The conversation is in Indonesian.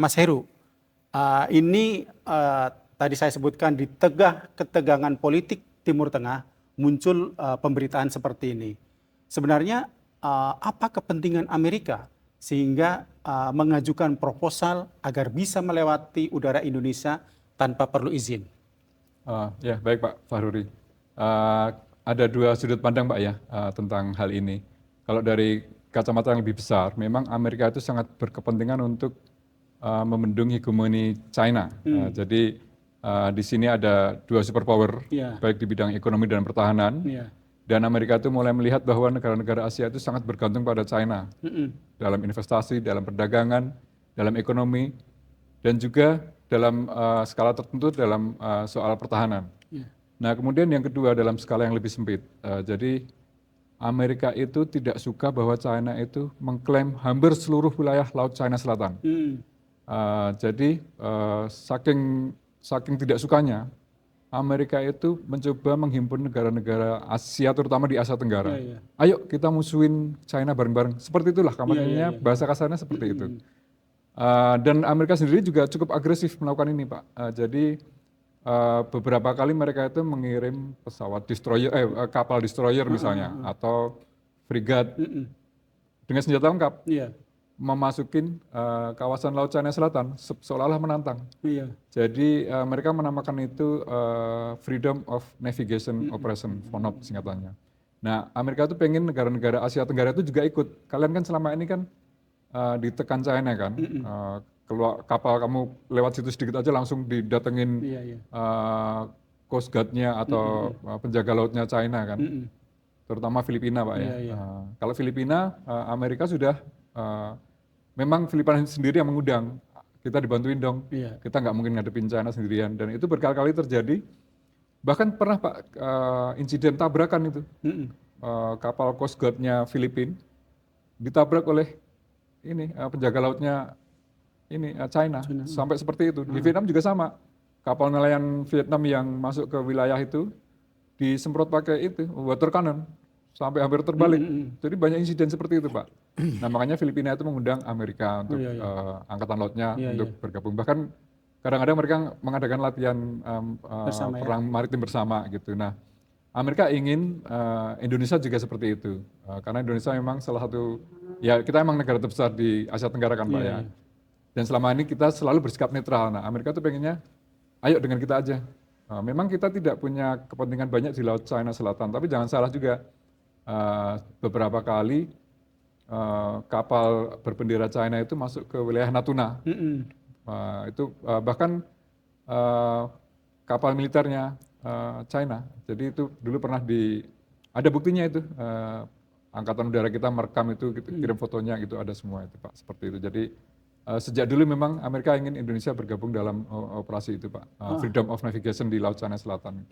Mas Heru, ini tadi saya sebutkan di tengah ketegangan politik Timur Tengah muncul pemberitaan seperti ini. Sebenarnya apa kepentingan Amerika sehingga mengajukan proposal agar bisa melewati udara Indonesia tanpa perlu izin? Ya, baik Pak Fahruri. Ada dua sudut pandang Pak ya tentang hal ini. Kalau dari kacamata yang lebih besar, memang Amerika itu sangat berkepentingan untuk membendung hegemoni China. Jadi di sini ada dua superpower, baik di bidang ekonomi dan pertahanan. Dan Amerika itu mulai melihat bahwa negara-negara Asia itu sangat bergantung pada China dalam investasi, dalam perdagangan, dalam ekonomi, dan juga dalam skala tertentu dalam soal pertahanan. Nah, kemudian yang kedua dalam skala yang lebih sempit. Jadi Amerika itu tidak suka bahwa China itu mengklaim hampir seluruh wilayah Laut China Selatan. Jadi saking tidak sukanya, Amerika itu mencoba menghimpun negara-negara Asia, terutama di Asia Tenggara. Ayo kita musuhin China bareng-bareng. Seperti itulah kampanyenya, bahasa kasarnya seperti itu. Dan Amerika sendiri juga cukup agresif melakukan ini, Pak. Jadi beberapa kali mereka itu mengirim pesawat destroyer, kapal destroyer misalnya, atau frigat dengan senjata lengkap, memasukin kawasan Laut China Selatan, seolah-olah menantang. Jadi mereka menamakan itu Freedom of Navigation Operation, FONOP singkatannya. Nah, Amerika itu pengen negara-negara Asia Tenggara itu juga ikut. Kalian kan selama ini kan ditekan China kan, keluar kapal kamu lewat situ sedikit aja langsung didatengin Coast Guard-nya atau penjaga lautnya China kan, terutama Filipina Pak ya. Kalau Filipina, Amerika sudah memang Filipina sendiri yang mengundang, kita dibantuin dong, kita nggak mungkin ngadepin China sendirian, dan itu berkali-kali terjadi. Bahkan pernah Pak insiden tabrakan itu, kapal Coast Guard-nya Filipina ditabrak oleh ini penjaga lautnya ini China, sampai seperti itu. Di Vietnam juga sama, kapal nelayan Vietnam yang masuk ke wilayah itu disemprot pakai itu water cannon sampai hampir terbalik. Jadi banyak insiden seperti itu Pak. Nah makanya Filipina itu mengundang Amerika untuk angkatan lautnya untuk bergabung. Bahkan kadang-kadang mereka mengadakan latihan perang maritim bersama gitu. Nah Amerika ingin Indonesia juga seperti itu, karena Indonesia memang salah satu, ya kita emang negara terbesar di Asia Tenggara kan Pak ya. Dan selama ini kita selalu bersikap netral. Nah Amerika tuh pengennya, ayo dengan kita aja. Memang kita tidak punya kepentingan banyak di Laut China Selatan, tapi jangan salah juga, beberapa kali kapal berbendera China itu masuk ke wilayah Natuna. Itu bahkan kapal militernya China. Jadi itu dulu pernah ada buktinya itu, angkatan udara kita merekam itu, kita kirim fotonya gitu, ada semua itu Pak, seperti itu. Jadi sejak dulu memang Amerika ingin Indonesia bergabung dalam operasi itu Pak, Freedom of Navigation di Laut China Selatan.